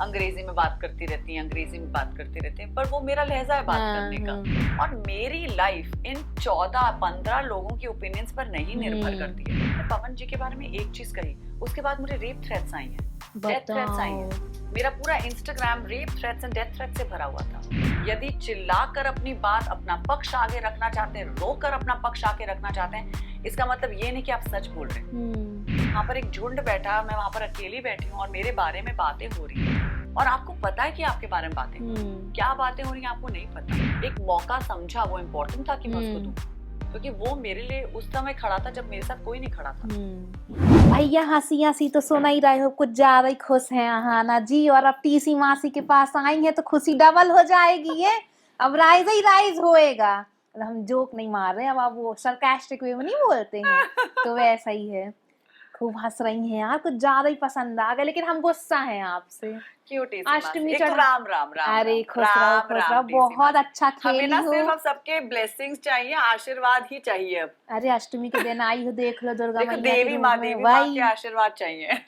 अंग्रेजी में बात करती रहती हैं, अंग्रेजी में बात करती रहती हैं, पर वो मेरा लहजा है बात करने का। और मेरी लाइफ इन 14-15 लोगों की ओपिनियंस पर नहीं निर्भर करती है। मैंने पवन जी के बारे में एक चीज कही, उसके बाद मुझे रेप थ्रेट्स आई हैं, डेथ थ्रेट्स आई हैं। मेरा पूरा Instagram rape threats and death threats से भरा हुआ था। यदि चिल्लाकर अपनी बात, अपना पक्ष आगे रखना चाहते हैं, रोकर अपना पक्ष आगे रखना चाहते हैं, इसका मतलब ये नहीं कि आप सच बोल रहे हैं। वहाँ पर एक झुंड बैठा, मैं वहाँ पर अकेली बैठी हूँ और मेरे बारे में बातें हो रही हैं और आपको पता है कि आपके बारे में बातें हो रही हैं। क्या बातें हो रही हैं आपको नहीं पता। एक मौका समझा, वो इम्पोर्टेंट था कि मैं उसको दूं, क्योंकि वो मेरे लिए उस समय खड़ा था जब मेरे साथ कोई नहीं खड़ा था। भैया हंसी हंसी तो सुना ही रहे हो, कुछ ज्यादा ही खुश हैं अहाना जी, और अब टीसी मासी के पास आई है तो खुशी डबल हो जाएगी। ये अब राइज ही राइज होएगा। हम जोक नहीं मार रहे, अब वो सरकास्टिक वे में नहीं बोलते हैं, तो वैसा ही है। खूब हंस रही हैं यार, कुछ ज्यादा ही पसंद आ गया, लेकिन हम गुस्सा हैं आपसे। अष्टमी चढ़ राम राम राम। अरे खुश रहो, बहुत अच्छा खेली हो। सिर्फ अब सबके ब्लेसिंग्स चाहिए, आशीर्वाद ही चाहिए अब। अरे अष्टमी के दिन आई हो, देख लो दुर्गा मैया देवी माँ के आशीर्वाद चाहिए।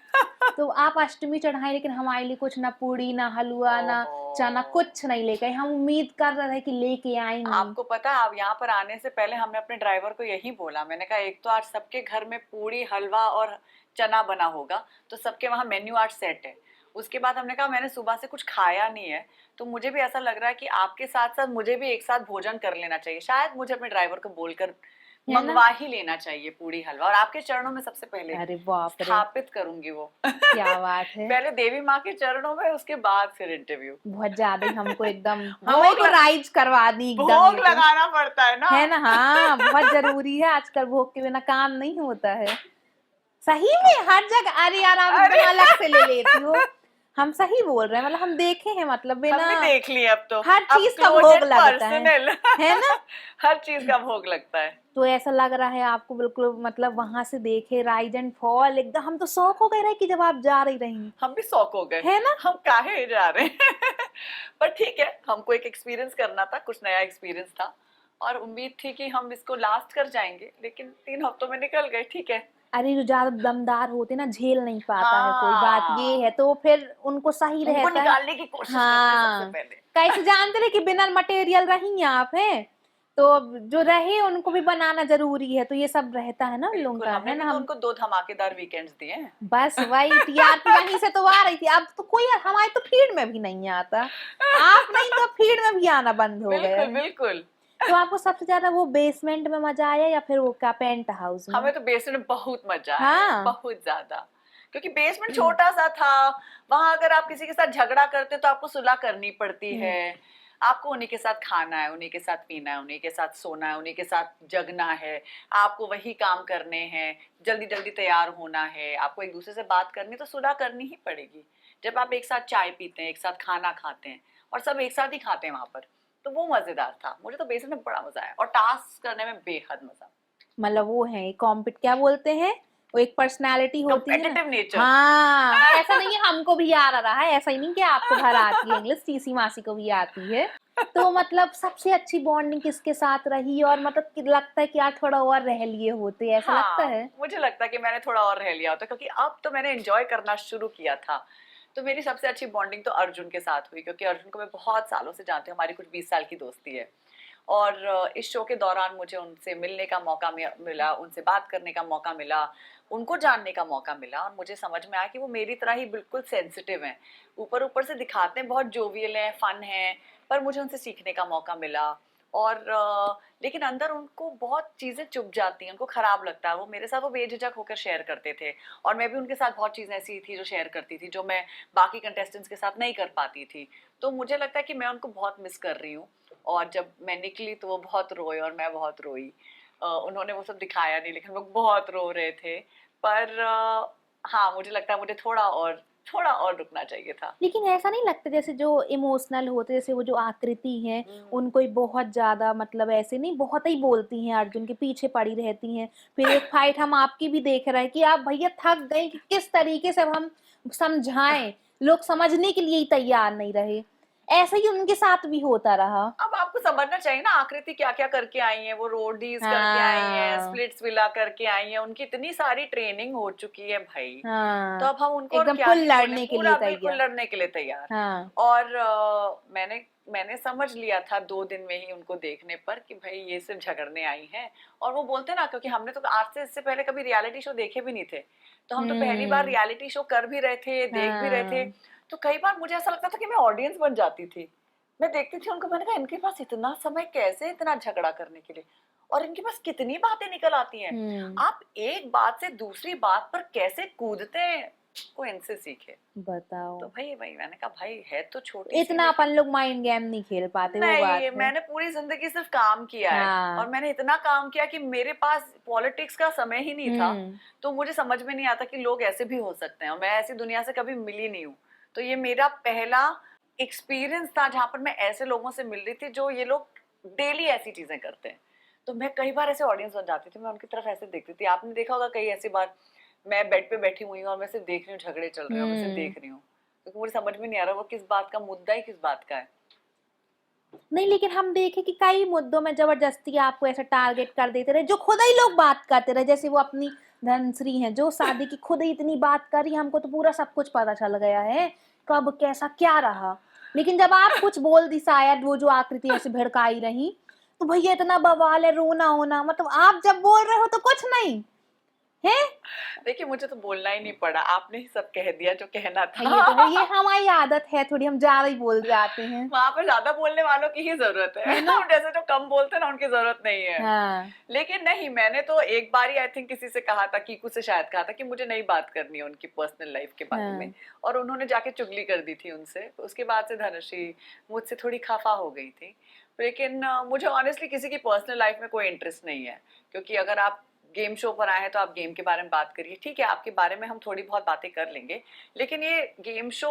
तो आप अष्टमी चढ़ाई, लेकिन हमारे लिए कुछ ना पूड़ी ना हलवा ना चना कुछ नहीं लेके। हम उम्मीद कर रहे थे कि लेके आएंगे। आपको पता है, आप यहाँ पर आने से पहले हमने अपने ड्राइवर को यही बोला, मैंने कहा एक तो आज सबके घर में पूड़ी हलवा और चना बना होगा, तो सबके वहाँ मेन्यू आज सेट है। उसके बाद हमने कहा मैंने सुबह से कुछ खाया नहीं है, तो मुझे भी ऐसा लग रहा है कि आपके साथ साथ मुझे भी एक साथ भोजन कर लेना चाहिए। शायद मुझे अपने ड्राइवर को बोलकर मंगवा ही लेना चाहिए पूड़ी हलवा, और आपके चरणों में सबसे पहले स्थापित करूंगी वो। क्या बात है। पहले देवी माँ के चरणों में, उसके बाद फिर इंटरव्यू। बहुत ज्यादा हमको एकदम भोग राइज करवा दी, भोग लगाना पड़ता है ना, है ना। हाँ बहुत जरूरी है, आजकल भोग के बिना काम नहीं होता है। सही में हर जगह। अरे यार आप अलग से ले लेती हो, हम सही बोल रहे हैं, मतलब हम देखे हैं, मतलब बिना हम भी देख लिए अब तो हर चीज का भोग लगता है ना। हर चीज का भोग लगता है। तो ऐसा लग रहा है आपको बिल्कुल, मतलब वहां से देखे राइज एंड फॉल, एकदम हम तो शौक हो गए रहे कि जब आप जा रही रही। हम भी शौक हो गए, है ना, हम काहे जा रहे हैं। पर ठीक है, हमको एक एक्सपीरियंस करना था, कुछ नया एक्सपीरियंस था, और उम्मीद थी कि हम इसको लास्ट कर जाएंगे, लेकिन 3 हफ्तों में निकल गए। ठीक है। अरे जो ज्यादा दमदार होते ना, झेल नहीं पाता है कोई, बात ये है, तो फिर उनको सही रहता है, निकालने की कोशिश करते हैं सबसे पहले। कैसे जानते रहे कि बिना मटेरियल रही आप हैं, तो जो रहे उनको भी बनाना जरूरी है, तो ये सब रहता है ना उन लोगों का, है ना। हम उनको 2 धमाकेदार वीकेंड्स दिए हैं। बस वही टीआरपी वहीं से तो आ रही थी। अब तो कोई हमारे तो फीड में भी नहीं आता, आप नहीं तो फीड में भी आना बंद हो गया। बिल्कुल। तो आपको सबसे ज्यादा वो बेसमेंट में मजा आया या फिर वो क्या पेंट हाउस में? हमें तो बेसमेंट में बहुत मजा आया, बहुत ज्यादा, क्योंकि बेसमेंट छोटा सा था। वहां अगर आप किसी के साथ झगड़ा करते तो आपको सुलह करनी पड़ती है, आपको उन्हीं के साथ खाना है, उन्हीं के साथ पीना है, उन्हीं के साथ सोना है, उन्हीं के साथ जगना है, आपको वही काम करने हैं, जल्दी जल्दी तैयार होना है, आपको एक दूसरे से बात करनी, तो सुलह करनी ही पड़ेगी। जब आप एक साथ चाय पीते हैं, एक साथ खाना खाते हैं, और सब एक साथ ही खाते हैं वहां पर, तो वो मजेदार था। मुझे तो बेसमेंट में बड़ा मजा आया, और टास्क करने में बेहद मजा। मतलब वो है कॉम्पिट, क्या बोलते हैं, वो एक पर्सनालिटी होती है नेचर। हाँ ऐसा नहीं है, हमको भी आ रहा है, ऐसा ही नहीं कि आपको भर आती है इंग्लिश, टीसी मासी को भी आती है। तो मतलब सबसे अच्छी बॉन्डिंग किसके साथ रही, और मतलब लगता है कि यार थोड़ा और रह लिए होते, ऐसा लगता है? मुझे लगता है कि मैंने थोड़ा और रह लिया होता, क्योंकि अब तो मैंने एंजॉय करना शुरू किया था। तो मेरी सबसे अच्छी बॉन्डिंग तो अर्जुन के साथ हुई, क्योंकि अर्जुन को मैं बहुत सालों से जानती हूँ, हमारी कुछ 20 साल की दोस्ती है। और इस शो के दौरान मुझे उनसे मिलने का मौका मिला, उनसे बात करने का मौका मिला, उनको जानने का मौका मिला, और मुझे समझ में आया कि वो मेरी तरह ही बिल्कुल सेंसिटिव हैं। ऊपर से दिखाते हैं बहुत जोवियल हैं, फन हैं, पर मुझे उनसे सीखने का मौका मिला। और लेकिन अंदर उनको बहुत चीज़ें चुभ जाती हैं, उनको खराब लगता है। वो मेरे साथ वो बेझिझक होकर शेयर करते थे, और मैं भी उनके साथ बहुत चीज़ें ऐसी थी जो शेयर करती थी, जो मैं बाकी कंटेस्टेंट्स के साथ नहीं कर पाती थी। तो मुझे लगता है कि मैं उनको बहुत मिस कर रही हूँ। और जब मैं निकली तो वो बहुत रोए और मैं बहुत रोई। उन्होंने वो सब दिखाया नहीं, लेकिन लोग बहुत रो रहे थे। पर हाँ, मुझे लगता है मुझे थोड़ा और रुकना चाहिए था। लेकिन ऐसा नहीं लगता जैसे जो इमोशनल होते, जैसे वो जो आकृति हैं, उनको ही बहुत ज्यादा, मतलब ऐसे नहीं, बहुत ही बोलती हैं, अर्जुन के पीछे पड़ी रहती हैं। फिर एक फाइट हम आपकी भी देख रहे हैं कि आप भैया थक गए कि किस तरीके से हम समझाएं, लोग समझने के लिए ही तैयार नहीं रहे। ऐसा ही उनके साथ भी होता रहा। अब आपको आपको समझना चाहिए ना, आकृति क्या क्या करके आई है, वो रोडीज करके आई है, हाँ स्प्लिट्स विला करके आई है, उनकी इतनी सारी ट्रेनिंग हो चुकी है भाई। तो हाँ अब हम उनको और एकदम क्या फुल ही बोले, लड़ने के लिए पूरा बिल्कुल तैयार। लड़ने के लिए तैयार। हाँ और मैंने मैंने समझ लिया था 2 दिन में ही उनको देखने पर कि भाई ये सिर्फ झगड़ने आई हैं। और वो बोलते ना, क्योंकि हमने तो आज से इससे पहले कभी रियलिटी शो देखे भी नहीं थे, तो हम तो पहली बार हम्म रियलिटी शो कर भी रहे थे, देख भी रहे थे। हाँ तो कई बार मुझे ऐसा लगता था कि मैं ऑडियंस बन जाती थी, मैं देखती थी उनको, मैंने कहा इनके पास इतना समय कैसे, इतना झगड़ा करने के लिए, और इनके पास कितनी बातें निकल आती हैं। हम्म आप एक बात से दूसरी बात पर कैसे कूदते हैं, को इनसे सीखे। बताओ, तो भाई भाई मैंने कहा भाई है तो छोटी सी, इतना अपन लेकिन लोग माइंड गेम नहीं खेल पाते, वो बात नहीं, है। मैंने पूरी जिंदगी सिर्फ काम किया है, और हाँ मैंने इतना काम किया कि मेरे पास पॉलिटिक्स का समय ही नहीं था। हम्म तो मुझे समझ में नहीं आता कि लोग ऐसे भी हो सकते हैं, और मैं ऐसी दुनिया से कभी मिली नहीं हूँ। तो ये मेरा पहला एक्सपीरियंस था जहां पर मैं ऐसे लोगों से मिल रही थी जो ये लोग डेली ऐसी चीजें करते हैं। तो मैं कई बार ऐसे ऑडियंस बन जाती थी, मैं उनकी तरफ ऐसे देखती थी। आपने देखा होगा कई ऐसी बार, मैं बेड पे बैठी हुई हूँ और मैं सिर्फ देख रही हूँ झगड़े चल रहे हैं, और मैं सिर्फ हम्म देख रही हूँ, क्योंकि मुझे समझ में नहीं आ रहा वो किस बात का मुद्दा ही किस बात का है। नहीं, लेकिन हम देखे कि कई मुद्दों में जबरदस्ती आपको ऐसा टारगेट कर देते रहे, जो खुद ही लोग बात करते रहे, जैसे वो अपनी धनश्री हैं जो शादी की खुद ही इतनी बात करी, हमको तो पूरा सब कुछ पता चल गया है कब कैसा क्या रहा। लेकिन जब आप कुछ बोल दी, शायद वो जो आकृति ऐसे भड़काई रही, तो भैया इतना बवाल है, रोना होना, मतलब आप जब बोल रहे हो तो कुछ नहीं है। देखिए मुझे तो बोलना ही नहीं पड़ा, आपने ही सब कह दिया जो कहना ये तो है, ये था। हमारी आदत है थोड़ी, हम ज्यादा ही बोल जाते हैं, वहां पर ज्यादा बोलने वालों की ही जरूरत है, है ना। जैसे जो कम बोलते हैं ना उनकी जरूरत नहीं है। हाँ लेकिन नहीं, मैंने तो एक बार ही आई थिंक किसी से कहा था, कीकू से शायद कहा था कि मुझे नहीं बात करनी है उनकी पर्सनल लाइफ के बारे में, हाँ और उन्होंने जाके चुगली कर दी थी उनसे। उसके बाद से धनुषी मुझसे थोड़ी खफा हो गई थी। लेकिन मुझे ऑनेस्टली किसी की पर्सनल लाइफ में कोई इंटरेस्ट नहीं है, क्योंकि अगर आप गेम शो पर आए हैं तो आप गेम के बारे में बात करिए, ठीक है, आपके बारे में हम थोड़ी बहुत बातें कर लेंगे, लेकिन ये गेम शो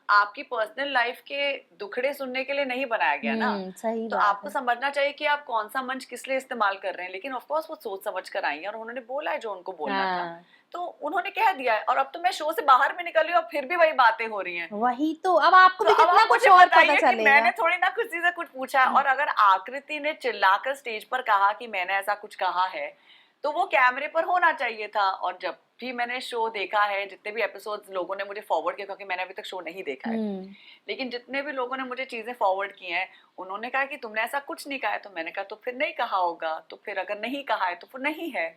आपकी पर्सनल लाइफ के दुखड़े सुनने के लिए नहीं बनाया गया ना। सही तो बात आपको है। समझना चाहिए कि आप कौन सा मंच किस लिए इस्तेमाल कर रहे हैं। लेकिन ऑफ कोर्स वो सोच समझ कर आई हैं, और उन्होंने बोला है जो उनको बोलना था, हाँ तो उन्होंने कह दिया है। और अब तो मैं शो से बाहर भी निकली हूँ और फिर भी वही बातें हो रही हैं। वही तो, अब आपको तो भी अब कितना आप कुछ मुझे और पता बताइए कि चलेगा। मैंने थोड़ी ना किसी से कुछ पूछा है। और अगर आकृति ने चिल्लाकर स्टेज पर कहा कि मैंने ऐसा कुछ कहा है, तो वो कैमरे पर होना चाहिए था। और जब भी मैंने शो देखा है, जितने भी एपिसोड्स लोगों ने मुझे फॉरवर्ड किया, क्योंकि मैंने अभी तक शो नहीं देखा है, लेकिन जितने भी लोगों ने मुझे चीजें फॉरवर्ड की हैं, उन्होंने कहा कि तुमने ऐसा कुछ नहीं कहा है। तो मैंने कहा तो फिर नहीं कहा होगा, तो फिर अगर नहीं कहा है तो फिर नहीं है।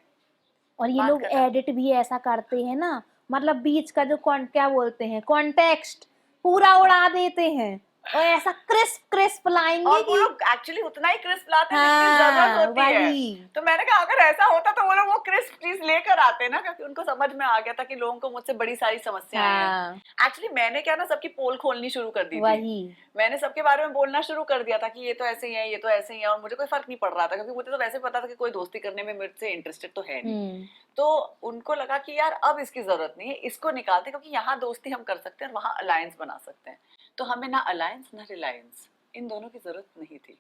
और ये बात लोग खत्म। एडिट भी ऐसा करते हैं ना, मतलब बीच का जो क्या बोलते हैं, कॉन्टेक्स्ट पूरा उड़ा देते हैं, और ऐसा क्रिस्प क्रिस्प लाएंगे और वो कि लोग एक्चुअली उतना ही क्रिस्प लाते हैं जितनी जरूरत हाँ होती है। वही। तो मैंने कहा अगर ऐसा होता तो वो लोग वो क्रिस्प चीज लेकर आते ना, क्योंकि उनको समझ में आ गया था कि लोगों को मुझसे बड़ी सारी समस्याएं हैं। हाँ एक्चुअली मैंने क्या ना, सबकी पोल खोलनी शुरू कर दी थी। वही। मैंने सबके बारे में बोलना शुरू कर दिया था कि ये तो ऐसे ही है, ये तो ऐसे ही है, और मुझे कोई फर्क नहीं पड़ रहा था, क्योंकि मुझे तो वैसे पता था कि कोई दोस्ती करने में मेरे से इंटरेस्टेड तो है नहीं। तो उनको लगा कि यार अब इसकी जरूरत नहीं है, इसको निकालते, क्योंकि यहाँ दोस्ती हम कर सकते हैं और वहाँ अलायंस बना सकते हैं। तो हमें ना अलायंस ना रिलायंस, इन दोनों की जरूरत नहीं थी।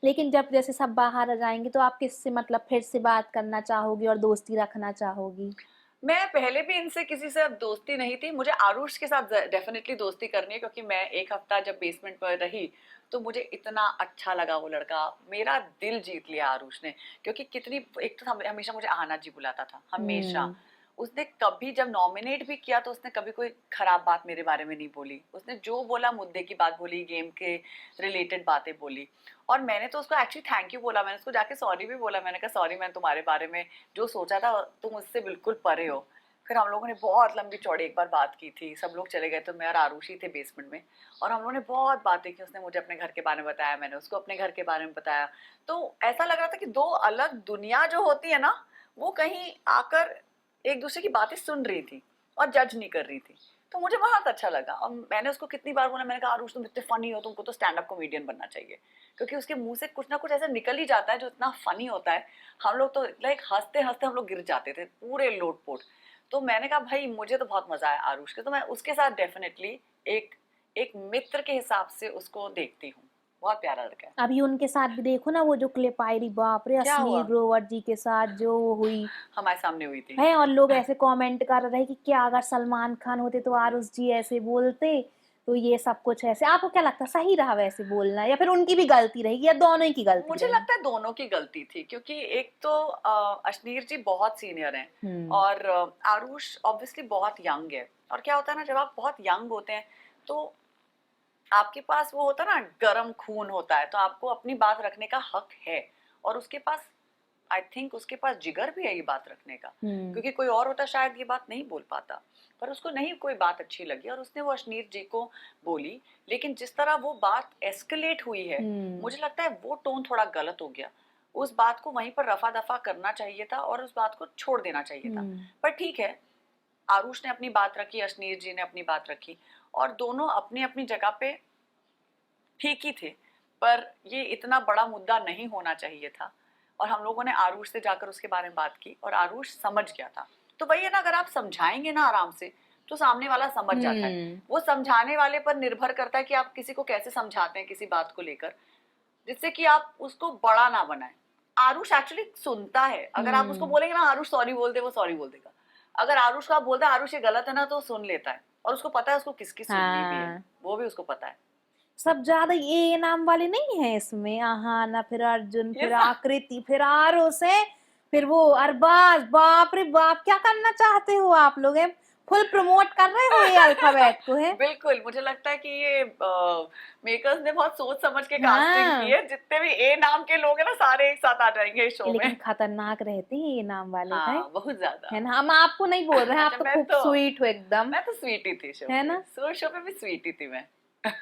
लेकिन जब जैसे सब बाहर आ जाएंगे तो आप किससे मतलब फिर से बात करना चाहोगी और दोस्ती रखना चाहोगी? मैं पहले भी इनसे किसी से अब दोस्ती नहीं थी। मुझे आरुष के साथ डेफिनेटली दोस्ती करनी है, क्योंकि मैं एक हफ्ता जब बेसमेंट पर रही तो मुझे इतना अच्छा लगा वो लड़का। मेरा दिल जीत लिया आरुष ने, क्योंकि कितनी, एक तो हमेशा मुझे आना जी बुलाता था, हमेशा। उसने कभी जब नॉमिनेट भी किया तो उसने कभी कोई खराब बात मेरे बारे में नहीं बोली। उसने जो बोला मुद्दे की बात बोली, गेम के रिलेटेड बातें बोली। और मैंने तो उसको एक्चुअली थैंक यू बोला, मैंने उसको जाके सॉरी भी बोला। मैंने कहा सॉरी, मैंने तुम्हारे बारे में जो सोचा था तुम उससे बिल्कुल परे हो। फिर हम लोगों ने बहुत लंबी चौड़ी एक बार बात की थी, सब लोग चले गए तो मैं और आरुषि थे बेसमेंट में, और हम लोगों ने बहुत बातें की। उसने मुझे अपने घर के बारे में बताया, मैंने उसको अपने घर के बारे में बताया। तो ऐसा लग रहा था कि दो अलग दुनिया जो होती है ना, वो कहीं आकर एक दूसरे की बातें सुन रही थी और जज नहीं कर रही थी। तो मुझे बहुत अच्छा लगा। और मैंने उसको कितनी बार बोला, मैंने कहा आरुष तुम इतने फनी हो, तुमको तो स्टैंड अप कॉमेडियन बनना चाहिए, क्योंकि उसके मुंह से कुछ ना कुछ ऐसा निकल ही जाता है जो इतना फनी होता है। हम लोग तो लाइक हंसते हंसते हम लोग गिर जाते थे पूरे लोटपोट। तो मैंने कहा भाई मुझे तो बहुत मजा आया आरुष के, तो मैं उसके साथ डेफिनेटली एक एक मित्र के हिसाब से उसको देखती हूँ। बहुत प्यारा लड़का है। अभी उनके साथ भी देखो ना, वो जो क्लिप आई रही, बाप रे, क्या अश्लील हुआ? ग्रोवर जी के साथ जो हुई हमारे सामने हुई थी। है, और लोग ऐसे कमेंट कर रहे कि क्या अगर सलमान खान होते तो आरुष जी ऐसे बोलते, तो ये सब कुछ ऐसे आपको क्या लगता है सही रहा वैसे बोलना या फिर उनकी भी गलती रहेगी या दोनों ही की गलती मुझे रही? लगता है दोनों की गलती थी, क्योंकि एक तो अश्नीर जी बहुत सीनियर हैं और आरुष ऑब्वियसली बहुत यंग है। और क्या होता है ना, जब आप बहुत यंग होते हैं तो आपके पास वो होता है ना, गर्म खून होता है, तो आपको अपनी बात रखने का हक है। और उसके पास, आई थिंक उसके पास जिगर भी है ये बात रखने का, क्योंकि कोई और होता शायद ये बात नहीं बोल पाता। पर उसको नहीं कोई बात अच्छी लगी और उसने वो अश्नीर जी को बोली। लेकिन जिस तरह वो बात एस्केलेट हुई है, मुझे लगता है वो टोन थोड़ा गलत हो गया। उस बात को वहीं पर रफा दफा करना चाहिए था और उस बात को छोड़ देना चाहिए था। पर ठीक है, आरुष ने अपनी बात रखी, अश्नीर जी ने अपनी बात रखी, और दोनों अपनी अपनी जगह पे ठीक ही थे। पर ये इतना बड़ा मुद्दा नहीं होना चाहिए था। और हम लोगों ने आरुष से जाकर उसके बारे में बात की और आरुष समझ गया था। तो वही है ना, अगर आप समझाएंगे ना आराम से तो सामने वाला समझ जाता है। वो समझाने वाले पर निर्भर करता है कि आप किसी को कैसे समझाते हैं किसी बात को लेकर, जिससे कि आप उसको बड़ा ना बनाए। आरुष एक्चुअली सुनता है। अगर आप उसको बोलेंगे ना आरुष सॉरी बोल दे, वो सॉरी बोल देगा। अगर आरुष को आप बोलते हैं आरुष ये गलत है ना, तो सुन लेता है। और उसको पता है उसको किसकी सुननी भी है, वो भी उसको पता है। सब ज्यादा ये नाम वाले नहीं है इसमें, आहाना फिर अर्जुन फिर ये आकृति फिर आरुष है फिर वो अरबाज। बाप रे बाप, क्या करना चाहते हो आप लोग? फुल प्रमोट कर रहे हो ये अल्फाबेट को है। बिल्कुल, मुझे लगता है कि ये मेकर्स ने बहुत सोच समझ के कास्टिंग की है। जितने भी ए नाम के लोग हैं ना, सारे एक साथ आ जाएंगे इस शो में। लेकिन खतरनाक रहते हैं ये नाम वाले है। हाँ, बहुत ज्यादा है ना, हम आपको नहीं बोल रहे हैं, आप अच्छा, तो खूब स्वीट हो एकदम। मैं तो स्वीट ही थी शो है पे। ना, शो पे भी स्वीट ही थी मैं।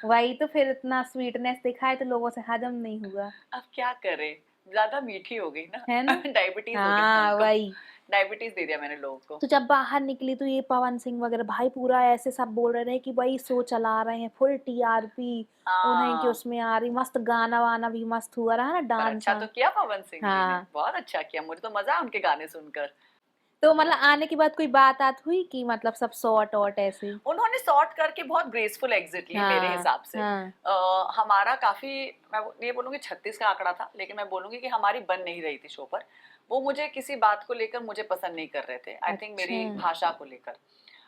वही तो, फिर इतना स्वीटनेस दिखाए तो लोगों से हजम नहीं हुआ। अब क्या करें, ज्यादा मीठी हो गई ना। है ना, डायबिटीज हो गया हाँ हमको। वही। डायबिटीज दे दिया मैंने लोगों को। तो जब बाहर निकली तो ये पवन सिंह वगैरह भाई पूरा ऐसे सब बोल रहे कि भाई शो चला रहे हैं, फुल टीआरपी उन्हें कि उसमें आ रही, मस्त गाना वाना भी मस्त हुआ रहा ना, पर डांस। अच्छा तो किया पवन सिंह जी ने, हाँ, बहुत अच्छा किया। मुझे तो मजा उनके गाने सुनकर। तो मतलब आने के बाद कोई बात हुई कि मतलब सब शॉर्ट ऑट ऐसे? उन्होंने सॉर्ट करके बहुत ग्रेसफुल एग्जिट ली मेरे हिसाब से। हमारा काफी, मैं ये बोलूंगी 36 का आंकड़ा था, लेकिन मैं बोलूंगी कि हमारी बन नहीं रही थी शो पर। वो मुझे किसी बात को लेकर मुझे पसंद नहीं कर रहे थे, आई थिंक मेरी भाषा को लेकर।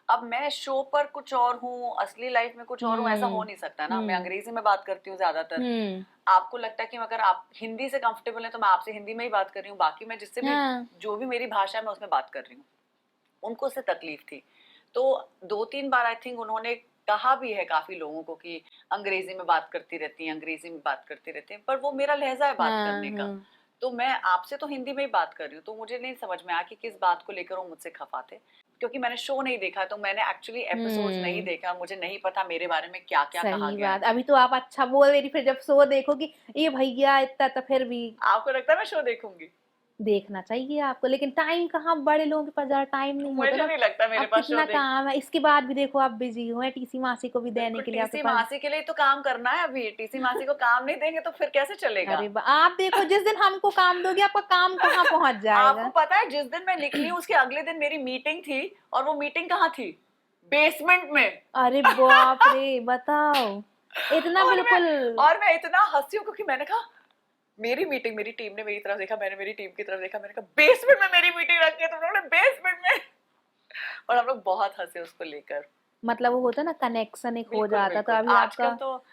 अब मैं शो पर कुछ और हूँ, असली लाइफ में कुछ और हूँ, ऐसा हो नहीं सकता ना। मैं अंग्रेजी में बात करती हूँ ज्यादातर। आपको लगता है कि अगर आप हिंदी से कंफर्टेबल हैं तो मैं आपसे हिंदी में ही बात कर रही हूँ, बाकी मैं जिससे भी जो भी मेरी भाषा है मैं उसमें बात कर रही हूँ। उनको उससे तकलीफ थी। तो 2-3 बार आई थिंक उन्होंने कहा भी है काफी लोगों को कि अंग्रेजी में बात करती रहती हैं, अंग्रेजी में बात करती रहती हैं। पर वो मेरा लहजा है बात करने का। तो मैं आपसे तो हिंदी में ही बात कर रही हूँ, तो मुझे नहीं समझ में आया कि किस बात को लेकर वो मुझसे खफा थे। क्योंकि मैंने शो नहीं देखा, तो मैंने एक्चुअली एपिसोड्स नहीं देखा, मुझे नहीं पता मेरे बारे में क्या क्या कहा गया। बात, अभी तो आप अच्छा बोल रही, फिर जब शो देखोगी ये भैया इतना, तो फिर भी आपको लगता है मैं शो देखूंगी? देखना चाहिए आपको, लेकिन टाइम कहाँ, बड़े लोगों के पास ज्यादा टाइम नहीं होता। मुझे नहीं लगता मेरे पास कितना काम है। इसके बाद भी देखो आप बिजी हो, टीसी मासी को भी देने के लिए आपके टीसी पास। मासी के लिए तो काम करना है अभी। टीसी मासी को काम नहीं देंगे तो फिर कैसे चलेगा? अरे आप देखो, जिस दिन हमको काम दोगे आपका काम कहाँ पहुंच जाएगा। आपको पता है जिस दिन मैं निकली उसके अगले दिन मेरी मीटिंग थी, और वो मीटिंग कहाँ थी? बेसमेंट में। अरे बाप रे, बताओ इतना। बिल्कुल। और मैं इतना हंसी हूँ क्योंकि मैंने कहा मेरी मीटिंग, मेरी टीम ने मेरी तरफ देखा, मैंने मेरी टीम की तरफ देखा, मैंने कहा बेसमेंट में मेरी मीटिंग रखी है तुम लोगों ने, बेसमेंट में। और हम लोग बहुत हंसे उसको लेकर। मतलब वो होता ना, कनेक्शन एक हो जाता। तो अभी आजकल आपका तो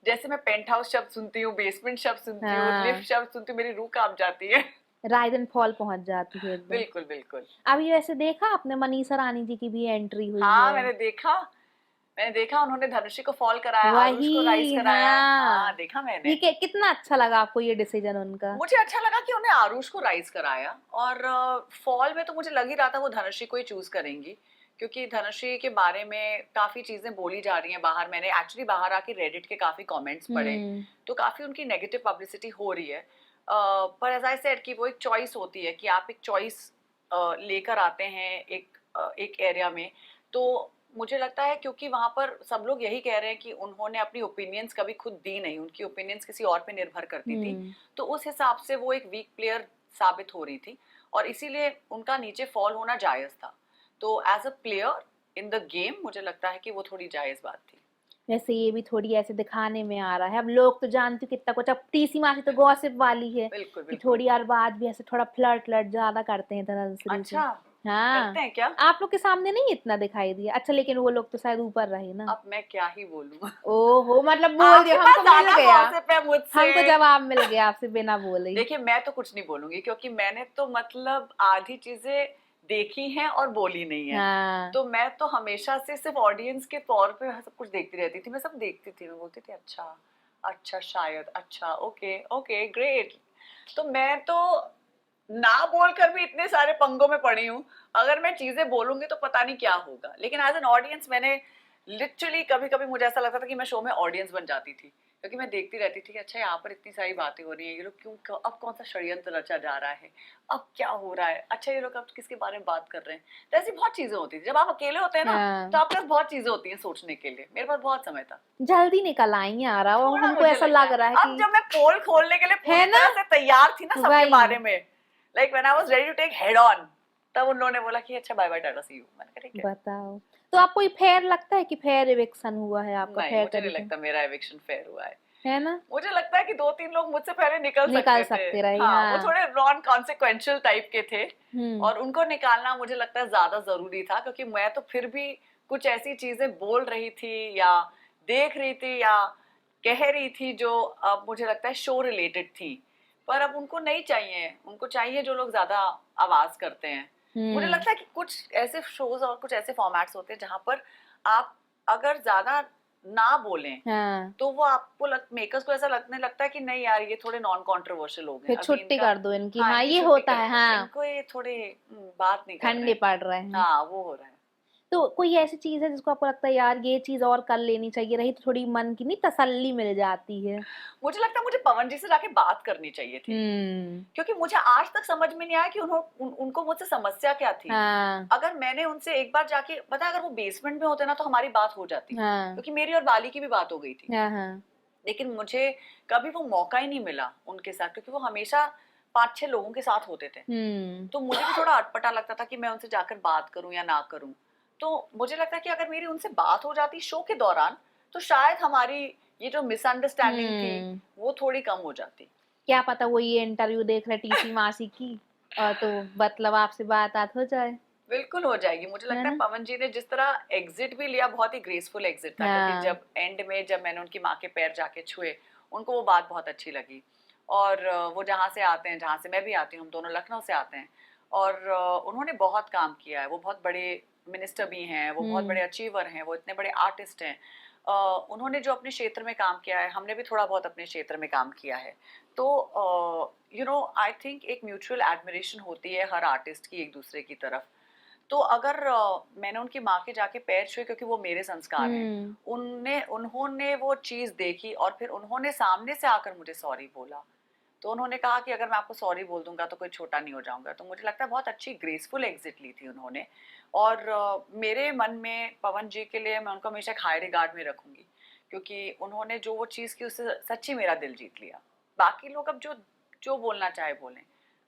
जैसे मैं पेंट हाउस शब्द सुनती हूँ, बेसमेंट शब्द सुनती हूँ, लिफ्ट शब्द सुनती हूँ, मेरी रूह कांप जाती है। राइज एंड फॉल पहुंच जाती है एकदम। बिल्कुल बिल्कुल। अभी वैसे देखा आपने मनीषा रानी जी की भी एंट्री हुई हाँ, है? मैंने देखा उन्होंने धनुषी को फॉल कराया, आरुष को वही, राइज कराया। हाँ, देखा मैंने। ये कितना अच्छा लगा आपको ये डिसीजन उनका? मुझे अच्छा लगा कि उन्हें आरुष को राइज कराया। और फॉल में तो मुझे लग ही रहा था वो धनुषी को ही चूज करेंगी, क्योंकि धनुषी के बारे में काफी चीजें बोली जा रही हैं बाहर। मैंने एक्चुअली बाहर आके रेडिट के काफी कमेंट्स पढ़े, तो काफी उनकी नेगेटिव पब्लिसिटी हो रही है। पर एज आई सेड कि वो एक चॉइस होती है कि आप एक चॉइस लेकर आते हैं एक एरिया में। तो मुझे लगता है क्योंकि वहां पर सब लोग यही कह रहे हैं कि उन्होंने अपनी ओपिनियंस कभी खुद दी नहीं, उनकी ओपिनियंस किसी और पे निर्भर करती थी। तो उस हिसाब से वो एक वीक प्लेयर साबित हो रही थी, और इसीलिए उनका नीचे फॉल होना जायज था। तो as a player in the game मुझे लगता है कि वो थोड़ी जायज बात थी। वैसे ये भी थोड़ी ऐसे दिखाने में आ रहा है, अब लोग तो जानते हो कितना कुछ। अब टीसी मासी तो गॉसिप वाली है। बिल्कुल कि थोड़ी यार बात भी ऐसे थोड़ा फ्लर्ट ज्यादा करते हैं धनश्री से। अच्छा, हाँ, करते हैं क्या? आप लोग के सामने नहीं इतना दिखाई दिया। अच्छा, लेकिन वो लोग तो शायद ऊपर रहे ना। अब मैं क्या ही बोलूं। ओहो, मतलब बोल आपके दिया, पास हमको मिल ज्यादा गया। गॉसिप है मुझसे। हमको जवाब मिल गया आपसे बिना बोले ही। देखिए मैं तो कुछ नहीं बोलूंगी, क्योंकि मैंने तो मतलब आधी चीजें देखी हैं और बोली नहीं है। हाँ, तो मैं तो हमेशा से सिर्फ ऑडियंस के तौर पे सब कुछ देखती रहती थी, मैं सब देखती थी, मैं बोलती थी अच्छा अच्छा शायद अच्छा ओके ओके ग्रेट। तो मैं तो ना बोलकर भी इतने सारे पंगों में पड़ी हूँ। अगर मैं चीजें बोलूंगी तो पता नहीं क्या होगा, लेकिन एज एन ऑडियंस मैंने लिटरली कभी कभी मुझे ऐसा लगता था कि मैं शो में ऑडियंस बन जाती थी, क्योंकि मैं देखती रहती थी कि अच्छा यहाँ पर इतनी सारी बातें हो रही हैं, ये लोग क्यों, अब कौन सा षड्यंत्र रचा जा रहा है, अब क्या हो रहा है, अच्छा ये लोग अब किसके बारे में बात कर रहे हैं। तो ऐसी बहुत चीजें होती थी। जब आप अकेले होते हैं ना हाँ। तो आपके पास बहुत चीजें होती हैं सोचने के लिए। मेरे पास बहुत समय था। जल्दी निकल आई यार, अब थोड़ा हमको मुझे ऐसा लगता लग रहा है अब कि जब मैं पोल खोलने के लिए पूरी है ना, तरह से तैयार थी ना सबके वही बारे में, like when I was ready to take head on, तब उन लोगों ने बोला कि अच्छा bye bye tata see you. मैंने कहा ठीक है। बताओ। तो आपको ये फेयर लगता है कि फेयर इविक्शन हुआ है आपका, नहीं, फेयर मुझे नहीं तरीके लगता मेरा एविक्शन फेयर हुआ है ना? मुझे लगता है कि 2-3 लोग मुझसे पहले निकल निकाल सकते थे। सकते रहे, हाँ, वो हाँ। थोड़े नॉन कॉन्सिक्वेंशियल टाइप के थे, हम्म। और उनको निकालना मुझे लगता है ज्यादा जरूरी था, क्योंकि मैं तो फिर भी कुछ ऐसी चीजें बोल रही थी या देख रही थी या कह रही थी जो अब मुझे लगता है शो रिलेटेड थी। पर अब उनको नहीं चाहिए, उनको चाहिए जो लोग ज्यादा आवाज करते हैं। मुझे हम्म। लगता है कि कुछ ऐसे शोज और कुछ ऐसे फॉर्मेट्स होते हैं जहां पर आप अगर ज्यादा ना बोलें हाँ, तो वो आपको मेकर्स को ऐसा लगने लगता है कि नहीं यार ये थोड़े नॉन कंट्रोवर्शियल हो गए, फिर अभी छुट्टी इनका, कर दो इनकी। हाँ हाँ, इनकी ये छुट्टी होता कर है, दो, हाँ। इनको ये थोड़े बात नहीं कर रहे ठंडे हैं। पड़ रहे हैं। हाँ वो हो रहा है। तो कोई ऐसी चीज है जिसको आपको लगता है यार ये चीज और कर लेनी चाहिए, रही तो थोड़ी मन की नहीं तसल्ली मिल जाती है? मुझे लगता है मुझे पवन जी से जाके बात करनी चाहिए थी, हम्म। क्योंकि मुझे आज तक समझ में नहीं आया कि उनको मुझसे समस्या क्या थी। हाँ, अगर मैंने उनसे एक बार जाके पता, अगर वो बेसमेंट में होते ना तो हमारी बात हो जाती, हाँ, क्योंकि मेरी और बाली की भी बात हो गई थी। हाँ, हाँ। लेकिन मुझे कभी वो मौका ही नहीं मिला उनके साथ, क्योंकि वो हमेशा 5-6 लोगों के साथ होते थे। हम्म। तो मुझे भी थोड़ा अटपटा लगता था कि मैं उनसे जाकर बात करूं या ना करूं। तो मुझे लगता है कि अगर मेरी उनसे बात हो जाती शो के दौरान तो शायद हमारी ये जो मिसअंडरस्टैंडिंग थी वो थोड़ी कम हो जाती। क्या पता वो ये इंटरव्यू देख रहे टीसी मासी की, और तो मतलब आपसे बात हो जाए। बिल्कुल हो जाएगी। मुझे है लगता है ना? पवन जी ने जिस तरह एग्जिट भी लिया बहुत ही ग्रेसफुल एग्जिट था, क्योंकि हाँ। जब एंड में जब मैंने उनकी माँ के पैर जाके छुए उनको वो बात बहुत अच्छी लगी। और वो जहाँ से आते हैं, जहाँ से मैं भी आती हूँ, हम दोनों लखनऊ से आते हैं, और उन्होंने बहुत काम किया है। वो बहुत बड़े मिनिस्टर भी हैं, वो बहुत बड़े अचीवर हैं, वो इतने बड़े आर्टिस्ट हैं। उन्होंने जो अपने क्षेत्र में काम किया है, हमने भी थोड़ा बहुत अपने क्षेत्र में काम किया है। तो यू नो आई थिंक एक म्यूचुअल एडमिरेशन होती है हर आर्टिस्ट की एक दूसरे की तरफ। तो अगर मैंने उनकी माँ के जाके पैर छुए क्योंकि वो मेरे संस्कार हैं, उन्होंने वो चीज़ देखी और फिर उन्होंने सामने से आकर मुझे सॉरी बोला। तो उन्होंने कहा कि अगर मैं आपको सॉरी बोल दूंगा तो कोई छोटा नहीं हो जाऊंगा। तो मुझे लगता है बहुत अच्छी ग्रेसफुल एग्जिट ली थी उन्होंने। और मेरे मन में पवन जी के लिए मैं उनको हमेशा एक हाई रिगार्ड में रखूंगी, क्योंकि उन्होंने जो वो चीज़ की उससे सच्ची मेरा दिल जीत लिया। बाकी लोग अब जो जो बोलना चाहे बोलें,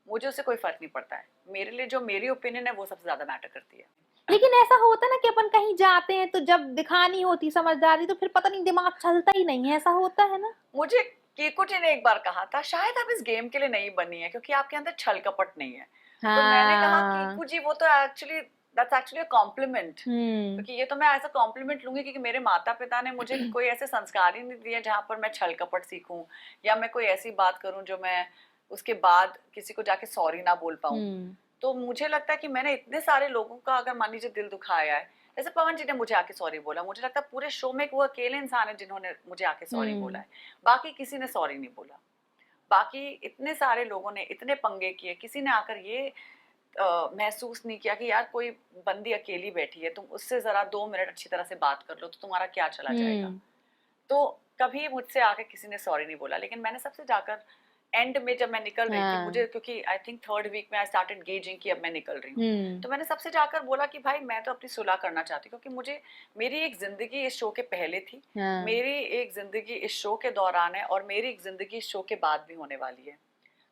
मुझे उससे कोई फर्क नहीं पड़ता है। मेरे लिए जो मेरी ओपिनियन है वो सबसे ज्यादा मैटर करती है। लेकिन ऐसा होता है ना कि अपन कहीं जाते हैं तो जब दिखानी होती समझदारी तो फिर पता नहीं दिमाग चलता ही नहीं है, ऐसा होता है ना? मुझे कीकू जी ने एक बार कहा था, शायद आप इस गेम के लिए नहीं बनी है क्योंकि आपके अंदर छल कपट नहीं है। तो मैंने कहा हाँ। कीकू जी वो तो actually that's actually a compliment, क्योंकि ये तो मैं ऐसा कॉम्प्लीमेंट लूंगी क्योंकि मेरे माता पिता ने मुझे कोई ऐसे संस्कार ही नहीं दिए जहां पर मैं छल कपट सीखूं या मैं कोई ऐसी बात करूं जो मैं उसके बाद किसी को जाके सॉरी ना बोल पाऊं। तो मुझे लगता है कि मैंने इतने सारे लोगों का अगर मान लीजिए दिल दुखाया है, जैसे पवन जी ने मुझे आके सॉरी बोला, मुझे लगता है पूरे शो में वो अकेले इंसान है जिन्होंने मुझे आके सॉरी बोला है, बाकी किसी ने सॉरी नहीं बोला। बाकी इतने सारे लोगों ने इतने पंगे किए, किसी ने आकर ये महसूस नहीं किया कि यार कोई बंदी अकेली बैठी है, तुम उससे जरा 2 मिनट अच्छी तरह से बात कर लो तो तुम्हारा क्या चला जाएगा। तो कभी मुझसे आके किसी ने सॉरी नहीं बोला। लेकिन मैंने सबसे जाकर एंड में जब मैं निकल रही थी, मुझे क्योंकि आई थिंक 3rd वीक में आई स्टार्टेड गेजिंग कि अब मैं निकल रही हूँ, तो मैंने सबसे जाकर बोला कि भाई मैं तो अपनी सुलह करना चाहती हूँ, क्योंकि मुझे मेरी एक जिंदगी इस शो के पहले थी, मेरी एक जिंदगी इस शो के दौरान है और मेरी एक जिंदगी इस शो के बाद भी होने वाली है।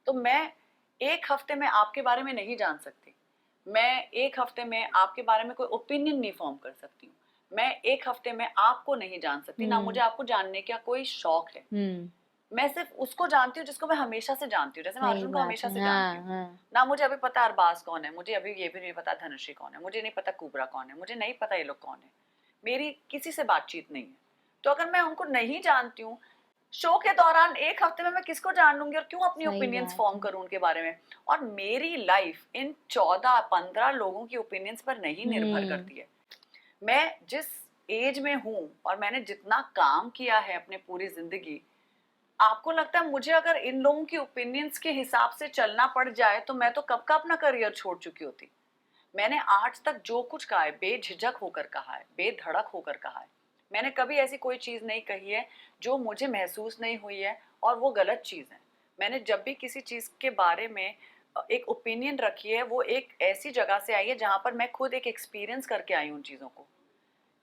तो मैं एक हफ्ते में आपके बारे में नहीं जान सकती, मैं एक हफ्ते में आपके बारे में कोई ओपिनियन नहीं फॉर्म कर सकती हूँ, मैं एक हफ्ते में आपको नहीं जान सकती, ना मुझे आपको जानने का कोई शौक है। मैं सिर्फ उसको जानती हूँ जिसको मैं हमेशा से जानती हूँ, जैसे मैं सही अर्जुन को बात हमेशा है, से हाँ जानती हूँ। हाँ ना मुझे अभी पता अरबाज कौन है, मुझे अभी ये भी नहीं पता धनुषी कौन है, मुझे नहीं पता कुबरा कौन है, मुझे नहीं पता ये लोग कौन है, मेरी किसी से बातचीत नहीं है। तो अगर मैं उनको नहीं जानती हूँ, शो के दौरान एक हफ्ते में मैं किसको जान लूंगी और क्यों अपनी सही ओपिनियंस बात फॉर्म है। करूं उनके बारे में। और मेरी लाइफ इन 14-15 लोगों की ओपिनियंस पर नहीं निर्भर करती है। मैं जिस एज में हूं और मैंने जितना काम किया है अपने पूरी जिंदगी, आपको लगता है मुझे अगर इन लोगों की ओपिनियंस के हिसाब से चलना पड़ जाए तो मैं तो कब का अपना करियर छोड़ चुकी होती। मैंने आज तक जो कुछ कहा है बेझिझक होकर कहा है, बेधड़क होकर कहा है। मैंने कभी ऐसी कोई चीज नहीं कही है जो मुझे महसूस नहीं हुई है और वो गलत चीज है। मैंने जब भी किसी चीज के बारे में एक ओपिनियन रखी है, वो एक ऐसी जगह से आई है जहां पर मैं खुद एक एक्सपीरियंस करके आई हूँ उन चीजों को।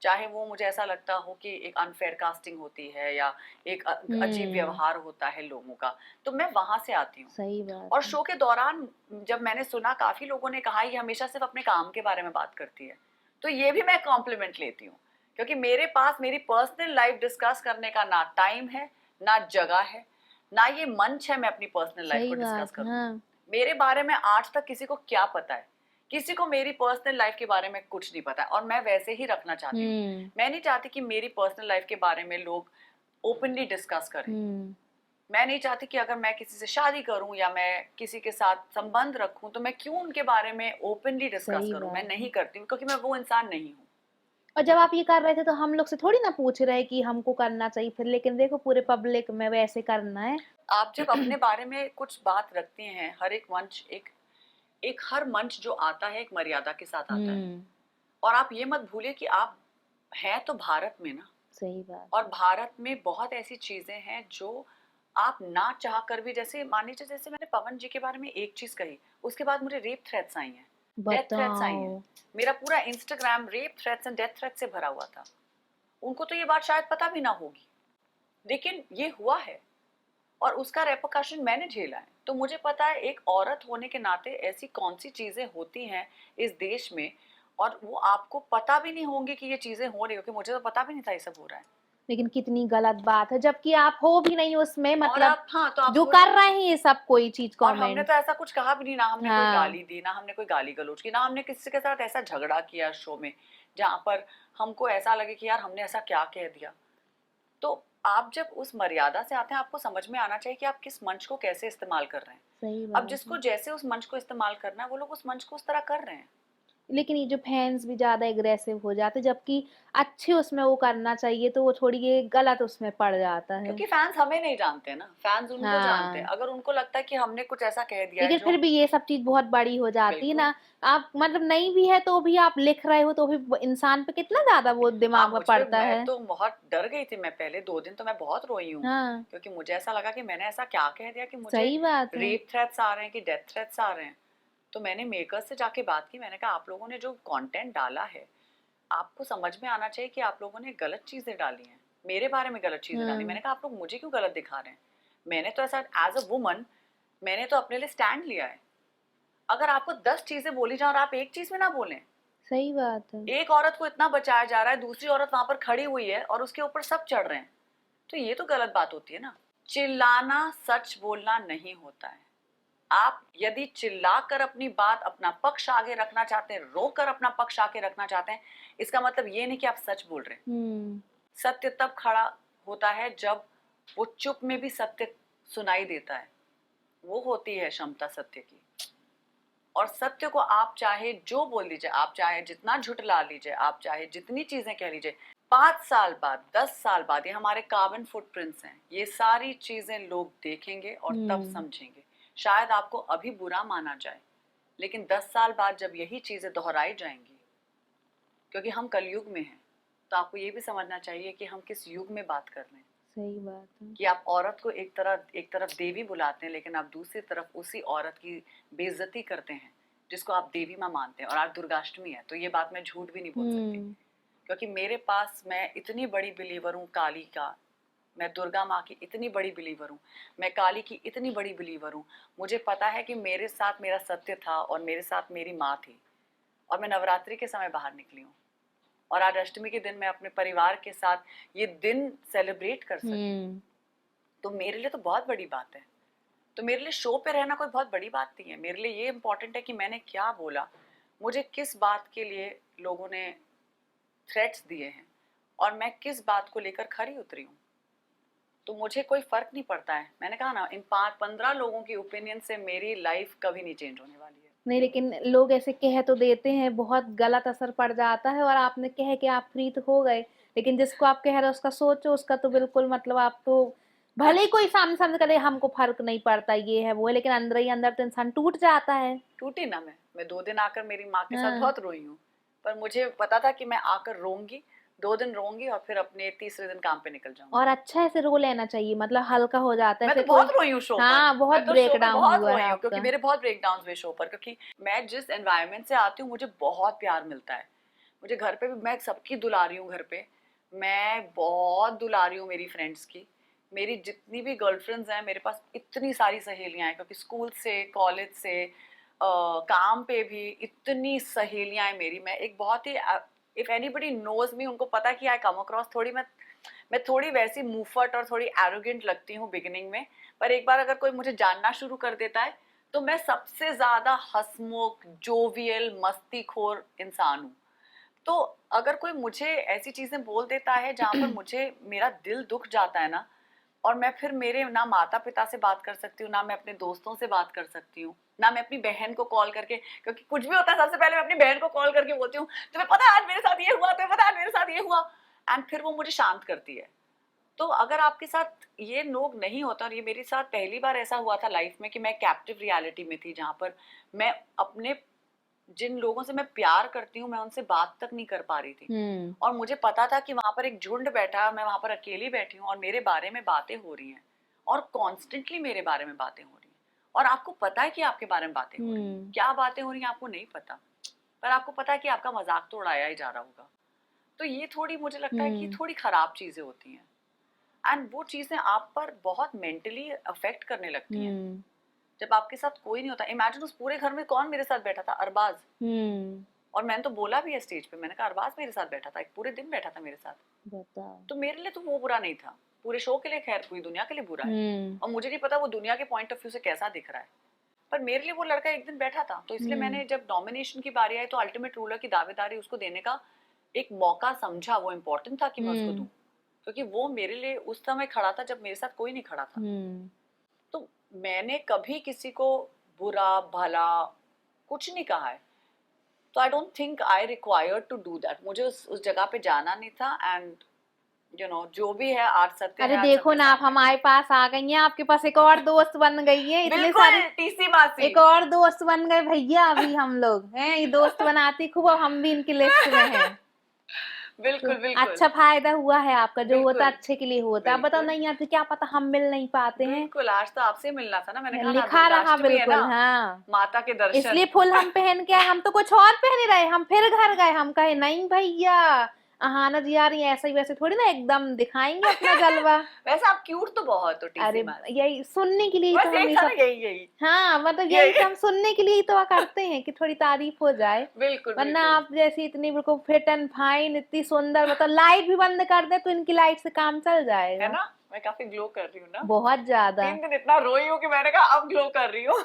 चाहे वो मुझे ऐसा लगता हो कि एक अनफेयर कास्टिंग होती है या एक अजीब व्यवहार होता है लोगों का, तो मैं वहां से आती हूँ। सही बात और है। शो के दौरान जब मैंने सुना, काफी लोगों ने कहा ये हमेशा सिर्फ अपने काम के बारे में बात करती है, तो ये भी मैं कॉम्प्लीमेंट लेती हूँ, क्योंकि मेरे पास मेरी पर्सनल लाइफ डिस्कस करने का ना टाइम है, ना जगह है, ना ये मंच है मैं अपनी पर्सनल लाइफ सही को डिस्कस बात है, करूँ। हाँ। मेरे बारे में आज तक किसी को क्या पता है? किसी को मेरी पर्सनल लाइफ के बारे में कुछ नहीं पता है, और मैं वैसे ही रखना चाहती हूँ। मैं नहीं चाहती कि मेरी पर्सनल लाइफ के बारे में लोग ओपनली डिस्कस करें। मैं नहीं चाहती कि अगर मैं किसी से शादी करूं या मैं किसी के साथ संबंध रखूं तो मैं क्यों उनके बारे में ओपनली डिस्कस सही करूं। मैं बात है। नहीं करती हूँ, क्योंकि मैं वो इंसान नहीं हूँ। और जब आप ये कर रहे थे तो हम लोग से थोड़ी ना पूछ रहे कि हमको करना चाहिए फिर, लेकिन देखो पूरे पब्लिक में वैसे करना है। आप जब अपने बारे में कुछ बात रखते हैं, हर एक मंच एक एक हर मंच जो आता है एक मर्यादा के साथ आता है। हम्म। और आप ये मत भूलिए कि आप हैं तो भारत में ना, सही बात। और भारत में बहुत ऐसी चीजें हैं जो आप ना चाह कर भी, जैसे मान लीजिए जैसे मैंने पवन जी के बारे में एक चीज कही, उसके बाद मुझे रेप थ्रेट्स आई हैं, डेथ थ्रेट्स आई हैं। बताओ। मेरा पूरा Instagram rape threats and death threats से भरा हुआ था। उनको तो ये बात शायद पता भी ना होगी, लेकिन ये हुआ है और उसका रेपरकशन मैंने झेला है। तो मुझे पता है एक औरत होने के नाते ऐसी कौन सी चीजें होती हैं इस देश में, और वो आपको पता भी नहीं होंगी कि ये चीजें हो रही हो, कि मुझे तो पता भी नहीं था ये सब हो रहा है। लेकिन कितनी गलत बात है, जबकि आप हो भी नहीं उसमें, और मतलब आप, हाँ, तो आप जो सोच, कर रहे हैं ये सब कोई चीज और हमने कमेंट। तो ऐसा कुछ कहा भी नहीं, ना हमने कोई हाँ। गाली दी, ना हमने कोई गाली गलौज की, ना हमने किसी के साथ ऐसा झगड़ा किया शो में जहां पर हमको ऐसा लगे कि यार हमने ऐसा क्या कह दिया। तो आप जब उस मर्यादा से आते हैं, आपको समझ में आना चाहिए कि आप किस मंच को कैसे इस्तेमाल कर रहे हैं। सही अब बात जिसको है। जैसे उस मंच को इस्तेमाल करना है, वो लोग उस मंच को उस तरह कर रहे हैं। लेकिन ये जो फैंस भी ज्यादा एग्रेसिव हो जाते, जबकि अच्छे उसमें वो करना चाहिए तो वो थोड़ी ये गलत उसमें पड़ जाता है। क्योंकि फैंस हमें नहीं जानते ना, फैंस उनको जानते हैं। हाँ। अगर उनको लगता है कि हमने कुछ ऐसा कह दिया है लेकिन जो, फिर भी ये सब चीज बहुत बड़ी हो जाती है बिल्कुल, ना। आप मतलब नहीं भी है तो भी आप लिख रहे हो तो भी इंसान पे कितना ज्यादा वो हाँ, दिमाग में मुझ पे पड़ता मैं है। तो बहुत डर गई थी। मैं पहले 2 दिन तो मैं बहुत रोई हूँ, हाँ। क्योंकि मुझे ऐसा लगा कि मैंने ऐसा क्या कह दिया कि मुझे सही बात है। रेप थ्रेट्स आ रहे हैं कि डेथ थ्रेट्स आ रहे हैं। तो मैंने मेकर्स से जाके बात की, मैंने कहा आप लोगों ने जो कंटेंट डाला है, आपको समझ में आना चाहिए कि आप लोगों ने गलत चीजें डाली हैं, मेरे बारे में गलत चीजें डाली। हाँ। मैंने कहा आप लोग मुझे क्यों गलत दिखा रहे हैं? मैंने तो ऐसा एज अ वुमन, मैंने तो अपने लिए स्टैंड लिया है। अगर आपको 10 चीजें बोली जाए और आप एक चीज में ना बोलें, सही बात है। एक औरत को इतना बचाया जा रहा है, दूसरी औरत वहां पर खड़ी हुई है और उसके ऊपर सब चढ़ रहे हैं, तो ये तो गलत बात होती है ना। चिल्लाना सच बोलना नहीं होता है। आप यदि चिल्लाकर अपनी बात, अपना पक्ष आगे रखना चाहते हैं, रोकर अपना पक्ष आगे रखना चाहते हैं, इसका मतलब ये नहीं कि आप सच बोल रहे हैं। सत्य तब खड़ा होता है जब वो चुप में भी सत्य सुनाई देता है। वो होती है क्षमता सत्य की। और सत्य को आप चाहे जो बोल लीजिए, आप चाहे जितना झुठला लीजिए, आप चाहे जितनी चीजें कह लीजिए, 5 साल बाद, 10 साल बाद ये हमारे कार्बन फुटप्रिंट्स हैं। ये सारी चीजें लोग देखेंगे और तब समझेंगे। शायद आपको अभी बुरा माना जाए, लेकिन 10 साल बाद जब यही चीजें दोहराई जाएंगी, क्योंकि हम कलयुग में हैं, तो आपको ये भी समझना चाहिए कि हम किस युग में बात कर रहे हैं। सही बात है। कि आप औरत को एक तरफ देवी बुलाते हैं, लेकिन आप दूसरी तरफ उसी औरत की बेइज्जती करते हैं जिसको आप देवी माँ मानते हैं। और आज दुर्गाष्टमी है, तो ये बात मैं झूठ भी नहीं बोल सकती, क्योंकि मेरे पास, मैं इतनी बड़ी बिलीवर हूँ काली का, मैं दुर्गा माँ की इतनी बड़ी बिलीवर हूँ, मैं काली की इतनी बड़ी बिलीवर हूँ। मुझे पता है कि मेरे साथ मेरा सत्य था और मेरे साथ मेरी माँ थी, और मैं नवरात्रि के समय बाहर निकली हूँ, और आज अष्टमी के दिन मैं अपने परिवार के साथ ये दिन सेलिब्रेट कर सकी। तो मेरे लिए तो बहुत बड़ी बात है। तो मेरे लिए शो पे रहना कोई बहुत बड़ी बात नहीं है। मेरे लिए ये इम्पोर्टेंट है कि मैंने क्या बोला, मुझे किस बात के लिए लोगों ने थ्रेट्स दिए हैं और मैं किस बात को लेकर खरी उतरी हूँ। तो मुझे कोई फर्क नहीं पड़ता है। मैंने कहा ना, इन 5-15 लोगों की ओपिनियन से मेरी लाइफ कभी नहीं चेंज होने वाली है। नहीं, लेकिन लोग ऐसे कह तो देते हैं, बहुत गलत असर पड़ जाता है। और आपने कह के आप फ्री तो हो गए, लेकिन जिसको आप कह रहे हो उसका सोचो, उसका तो बिल्कुल मतलब आप तो भले ही कोई सामने सामने करे हमको फर्क नहीं पड़ता ये है वो है, लेकिन अंदर ही अंदर तो इंसान टूट जाता है। टूटी ना मैं 2 दिन आकर मेरी माँ के साथ हाँ। बहुत रोई हूँ, पर मुझे पता था कि मैं आकर रोऊंगी, 2 दिन रोऊंगी और फिर अपने तीसरे दिन काम पे निकल जाऊंगी। और अच्छा ऐसे रो लेना चाहिए, मतलब हल्का हो जाता है मैं तो ऐसे कोई। बहुत रोई हूँ शो पर। हाँ, बहुत मैं तो ब्रेक शो पर डाउन बहुत हुआ रोई है हूँ, क्योंकि आपका। मेरे बहुत ब्रेक डाउन हुए शो पर, क्योंकि मैं जिस एनवायरनमेंट से आती हूँ मुझे बहुत प्यार मिलता है। मुझे घर पे भी मैं सबकी दुलारी हूँ। घर पे मैं बहुत दुलारी हूँ मेरी फ्रेंड्स की। मेरी जितनी भी गर्लफ्रेंड्स हैं, मेरे पास इतनी सारी सहेलियां हैं, क्योंकि स्कूल से, कॉलेज से, काम पे भी इतनी सहेलियां हैं मेरी। मैं एक बहुत ही, इफ एनीबडी नोज मी, उनको पता है कि आई कम अक्रॉस थोड़ी, मैं थोड़ी वैसी मुफट और थोड़ी एरोगेंट लगती हूँ बिगिनिंग में, पर एक बार अगर कोई मुझे जानना शुरू कर देता है तो मैं सबसे ज्यादा हंसमुख, जोवियल, मस्तीखोर इंसान हूँ। तो अगर कोई मुझे ऐसी चीजें बोल देता है जहां पर मुझे, मेरा दिल दुख जाता है ना, और मैं फिर मेरे ना माता पिता से बात कर सकती हूँ, ना मैं अपने दोस्तों से बात कर सकती हूँ, ना मैं अपनी बहन को कॉल करके, क्योंकि कुछ भी होता है सबसे पहले मैं अपनी बहन को कॉल करके बोलती हूँ तुम्हें पता है आज मेरे साथ ये हुआ, तुम्हें पता है मेरे साथ ये हुआ, एंड फिर वो मुझे शांत करती है। तो अगर आपके साथ ये लोग नहीं होता, और ये मेरे साथ पहली बार ऐसा हुआ था लाइफ में कि मैं कैप्टिव रियलिटी में थी, जहां पर मैं अपने, जिन लोगों से मैं प्यार करती हूँ, मैं उनसे बात तक नहीं कर पा रही थी। और मुझे पता था कि वहां पर एक झुंड बैठा है, मैं वहां पर अकेली बैठी हूँ और मेरे बारे में बातें हो रही हैं, और कॉन्स्टेंटली मेरे बारे में बातें हो रही हैं, और आपको पता है कि आपके बारे में बातें हो रही हैं। क्या बातें हो रही हैं आपको नहीं पता, पर आपको पता है कि आपका मजाक तो उड़ाया ही जा रहा होगा। तो ये थोड़ी, मुझे लगता है कि थोड़ी खराब चीजें होती हैं, एंड वो चीजें आप पर बहुत मेंटली अफेक्ट करने लगती हैं जब आपके साथ कोई नहीं होता। इमेजिन उस पूरे घर में कौन मेरे साथ बैठा था, अरबाज। और मैंने तो बोला भी है स्टेज पे, मैंने कहा अरबाज मेरे साथ बैठा था, एक पूरे दिन बैठा था मेरे साथ। बताओ। तो मेरे लिए तो वो बुरा नहीं था, पूरे शो के लिए खैर, पूरी दुनिया के लिए बुरा है, और मुझे नहीं पता वो दुनिया के पॉइंट ऑफ व्यू से कैसा दिख रहा है, पर मेरे लिए वो लड़का एक दिन बैठा था। तो इसलिए मैंने जब नॉमिनेशन की बारी आई तो अल्टीमेट रूलर की दावेदारी उसको देने का एक मौका समझा, वो इम्पोर्टेंट था कि मैं उसको दूं, क्योंकि वो मेरे लिए उस समय खड़ा था जब मेरे साथ कोई नहीं खड़ा था। तो मैंने कभी किसी को बुरा भला कुछ नहीं कहा है, तो I don't think I required to do that. मुझे उस जगह पे जाना नहीं था, एंड जो भी है आज सत्य अरे है, आज देखो सबके ना, आप सामने। हमारे पास आ गई हैं, आपके पास एक और दोस्त बन गई है, इतने बिल्कुल सारे टीसी मासी। एक और दोस्त बन गए भैया। अभी हम लोग हैं ये दोस्त बनाती खूब, अब हम भी इनकी लिस्ट में हैं। तो बिल्कुल बिल्कुल अच्छा फायदा हुआ है आपका, जो होता बिल्कुल अच्छे के लिए होता है। अब बताओ, बिल्कुल नहीं आती क्या पता हम मिल नहीं पाते हैं। बिल्कुल। आज तो आपसे मिलना था ना, मैंने कहा ना लिखा रहा दुर्गाष्टमी है ना, बिल्कुल। हाँ, माता के दर्शन। इसलिए फुल हम पहन के आए, हम तो कुछ और पहने रहे, हम फिर घर गए, हम कहे नहीं भैया अहाना जी आ रही है, ऐसे ही वैसे थोड़ी ना एकदम दिखाएंगे अपना जलवा। वैसे आप क्यूट तो बहुत हो टीसी अरे मासी। यही सुनने के लिए ही तो बस हम यही ये था ना, सब। यही यही हाँ, मतलब यही यही तो हम सुनने के लिए ही तो करते हैं कि थोड़ी तारीफ हो जाए। बिल्कुल वरना बिल्कुल। आप जैसी इतनी बिल्कुल फिट एंड फाइन, इतनी सुंदर, मतलब लाइट भी बंद कर दे तो इनकी लाइट से काम चल है जाएगा। ना, मैं काफी ग्लो कर रही हूँ ना। बहुत ज्यादा। 3 दिन इतना रोई हूँ कि मैंने कहा अब ग्लो कर रही हूँ।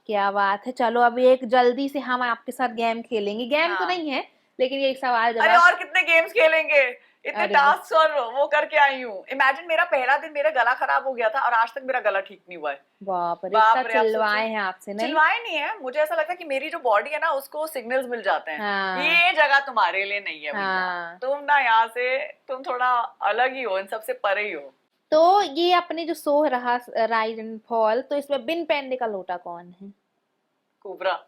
क्या बात है। चलो अभी एक जल्दी से हम आपके साथ गेम खेलेंगे, गेम तो हाँ, नहीं है लेकिन ये एक सवाल अरे जवाब। और कितने गेम्स खेलेंगे, इतने अरे टास्क और वो करके आई हूँ। इमेजिन मेरा पहला दिन मेरा गला खराब हो गया था और आज तक मेरा गला ठीक नहीं हुआ है। बाप रे, इतना बाप रे, आप सोचो। चिल्लवाए हैं आपसे नहीं। चिल्वाए नहीं है, मुझे ऐसा लगता है कि मेरी जो बॉडी है ना उसको सिग्नल्स मिल जाते हैं, हाँ ये जगह तुम्हारे लिए नहीं है भैया, हाँ। तुम ना यहाँ से, तुम थोड़ा अलग ही हो, इन सबसे परे ही हो। तो ये अपने जो शो रहा राइज एंड फॉल, तो इसमें बिन पैंडे का लोटा कौन है? कुबरा।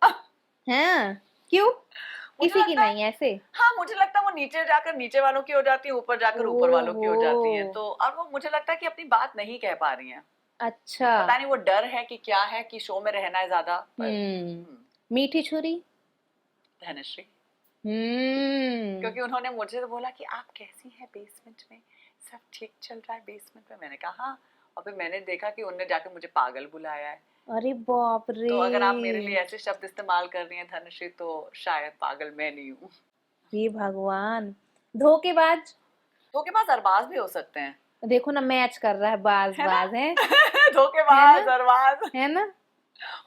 हैं? क्यों? मुझे किसी की लगता है, नहीं ऐसे? हाँ मुझे लगता है वो नीचे जाकर नीचे वालों की हो जाती है, ऊपर जाकर ऊपर वालों की ओहो। हो जाती है। तो और वो मुझे लगता है कि अपनी बात नहीं कह पा रही हैं। अच्छा। पता नहीं वो डर है कि क्या है, कि शो में रहना है ज्यादा, पर मीठी छुरी। धनश्री। हम्म। क्योंकि उन्होंने मुझे तो बोला कि आप कैसी हैं बेसमेंट में, सब ठीक चल रहा है बेसमेंट में, मैंने कहा हाँ, और फिर मैंने देखा कि उन्होंने जाके मुझे पागल बुलाया है। अरे बाप रे। तो अगर आप मेरे लिए ऐसे शब्द इस्तेमाल कर रही हैं धनश्री, तो शायद पागल मैं नहीं हूँ। हे भगवान। धोखेबाज। धोखेबाज अरबाज भी हो सकते हैं, देखो ना मैच कर रहा है, बाज है ना? बाज है धोखेबाज, है ना? अरबाज। है ना?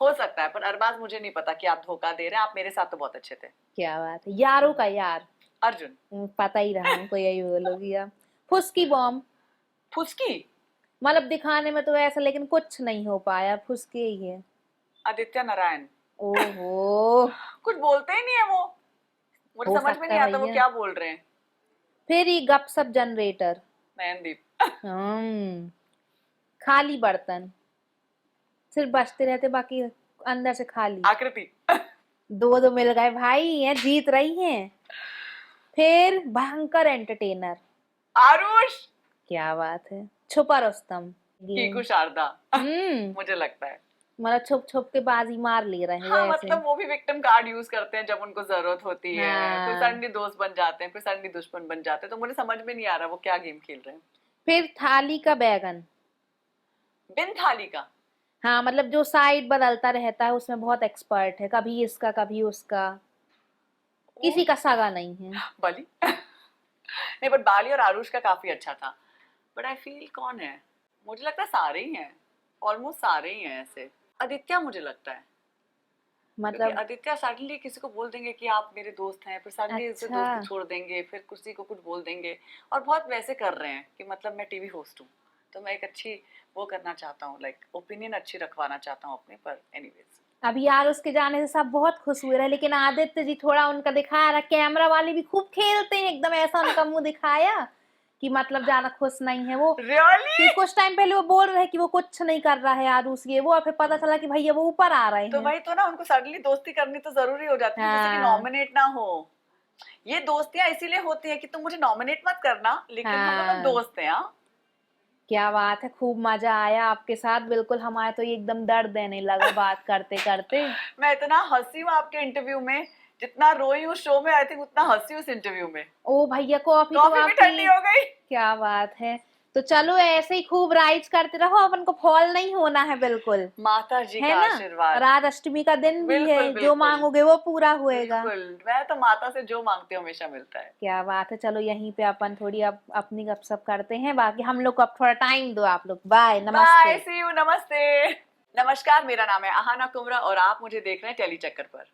हो सकता है, पर अरबाज मुझे नहीं पता कि आप धोखा दे रहे हैं। आप मेरे साथ तो बहुत अच्छे थे। क्या बात है, यारों का यार। अर्जुन। पता ही रहा हमको, यही बोलोगी आप। फुसकी बॉम्ब। फुसकी। मतलब दिखाने में तो ऐसा, लेकिन कुछ नहीं हो पाया, फुसके ही है। आदित्य नारायण। ओहो। कुछ बोलते ही नहीं है वो, मुझे हो समझ में सकता नहीं है आता वो भैया। क्या बोल रहे हैं। फिर ही गपसप जनरेटर। नयनदीप। हम्म। खाली बर्तन, सिर्फ बचते रहते, बाकी अंदर से खाली। आकृति। दो दो मिल गए भाई, है जीत रही हैं। फिर भयंकर एंटरटेनर। आरुष। क्या बात है, छुपा रुस्तम। गेम। कीकू शारदा। हम्म। मुझे लगता है। मतलब छुप छुप के बाजी मार ले रहे हैं हाँ, वैसे। मतलब वो भी विक्टिम कार्ड यूज करते हैं जब उनको जरूरत होती है। फिर हाँ। सडनली दोस्त बन जाते हैं, फिर सडनली दुश्मन बन जाते हैं। तो मुझे समझ में नहीं आ रहा वो क्या गेम खेल रहे हैं। फिर थाली का बैगन। बिन थाली का। हाँ, मतलब जो साइड बदलता रहता है उसमें बहुत एक्सपर्ट है, कभी इसका कभी उसका, वो किसी का सगा नहीं है। बली। नहीं, बट बाली और आरुष का काफी अच्छा था। बट आई फील कौन है, मुझे लगता है सारे ही हैं। ऑलमोस्ट सारे ही हैं ऐसे। आदित्य मुझे लगता है, क्योंकि मतलब आदित्य सडनली किसी को बोल देंगे कि आप मेरे दोस्त हैं, फिर सडनली उससे अच्छा। दोस्ती छोड़ देंगे, फिर किसी को कुछ बोल देंगे। और बहुत वैसे कर रहे हैं कि मतलब मैं टीवी होस्ट हूँ, तो मैं एक अच्छी वो करना चाहता हूँ, लाइक ओपिनियन अच्छी रखवाना चाहता हूँ अपने पर। एनीवेज। अभी यार उसके जाने से सब बहुत खुश हुए रहे, लेकिन आदित्य जी थोड़ा उनका दिखाया रहा, कैमरा वाले भी खूब खेलते हैं एकदम, ऐसा उनका मुंह दिखाया कि मतलब ज्यादा खुश नहीं है वो। रियली? कि कुछ टाइम पहले वो बोल रहे हैं कि वो कुछ नहीं कर रहा है आरुष ये वो, और फिर पता चला कि भैया वो ऊपर आ रहे तो हैं। वही तो ना, उनको सडनली दोस्ती करनी तो जरूरी हो जाती है, जैसे कि हाँ। नॉमिनेट ना हो। ये दोस्तियां इसीलिए होती है कि तुम मुझे नॉमिनेट मत करना, लेकिन हम लोग अब हाँ। दोस्त हैं। हाँ। क्या बात है, खूब मजा आया आपके साथ, बिल्कुल हमारे तो एकदम दर्द देने लगा बात करते करते। मैं इतना हंसी हूँ आपके इंटरव्यू में, जितना रोई हूँ शो में, आई थिंक उतना हंसी हूँ इस इंटरव्यू में। ओ भैया, कॉफी तो कॉफी भी ठंडी आपकी। हो गई। क्या बात है। तो चलो ऐसे ही खूब राइज करते रहो, अपन को फॉल नहीं होना है बिल्कुल। माता जी है का ना? और आशीर्वाद। आज अष्टमी का दिन भी है, बिल्कुल जो बिल्कुल। मांगोगे वो पूरा होएगा। बिल्कुल, मैं तो माता से जो मांगती हूँ हमेशा मिलता है। क्या बात है, चलो यहीं पे अपन थोड़ी अब अपनी गपशप करते हैं, बाकी हम लोग को अब थोड़ा टाइम दो आप लोग। बाय, बाय, नमस्ते। सी यू, नमस्ते। नमस्कार, मेरा नाम है आहाना कुमरा और आप मुझे देख रहे हैं टेली चक्कर पर।